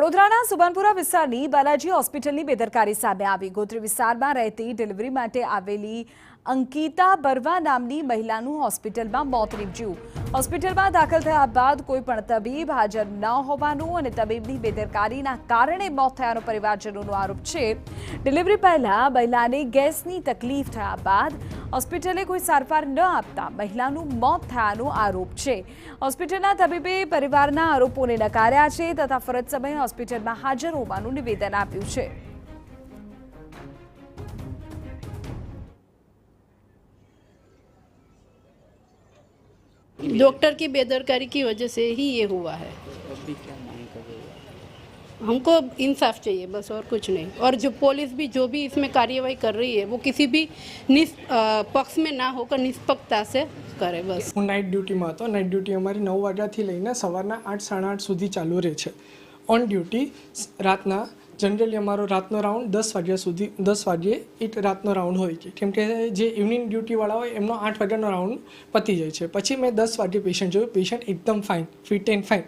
વડોદરાના સુભાનપુરા વિસ્તારની બાલાજી હોસ્પિટલની બેદરકારી સામે આવી। ગોત્રી વિસ્તારમાં રહેતી ડિલિવરી માટે આવેલી અંકિતા બરવા નામની મહિલાનું હોસ્પિટલમાં મોત નીપજ્યું। હોસ્પિટલમાં દાખલ થયા બાદ કોઈ પણ તબીબ હાજર ન હોવાનું અને તબીબની બેદરકારીના કારણે મોત થયાનો પરિવારજનોનો આરોપ છે। ડિલિવરી પહેલા મહિલાને ગેસની તકલીફ થયા બાદ હોસ્પિટલે કોઈ સારવાર ન આપતા મહિલાનું મોત થયાનો આરોપ છે। હોસ્પિટલના તબીબે પરિવારના આરોપોને નકાર્યા છે તથા ફરજ સમયે હોસ્પિટલમાં હાજર હોવાનું નિવેદન આપ્યું છે। डॉक्टर की बेदरकारी की वजह से ही ये हुआ है। हमको इंसाफ चाहिए बस और कुछ नहीं। और जो पुलिस भी जो भी इसमें कार्यवाही कर रही है वो किसी भी पक्ष में ना होकर निष्पक्षता से करे बस। હું નાઇટ ડ્યુટીમાં હતો। નાઇટ ડ્યુટી અમારી 9 વાગ્યાથી લઈને સવારના 8 સાડા 8 સુધી ચાલુ રહે છે। ઓન ડ્યુટી રાતના જનરલી અમારો રાતનો રાઉન્ડ 10 વાગ્યા સુધી 10 વાગ્યે એક રાતનો રાઉન્ડ હોય છે, કેમ કે જે ઇવનિંગ ડ્યુટીવાળા હોય એમનો 8 વાગ્યાનો રાઉન્ડ પતી જાય છે। પછી મેં 10 વાગ્યે પેશન્ટ જોયું। પેશન્ટ એકદમ ફાઇન, ફિટ એન્ડ ફાઇન।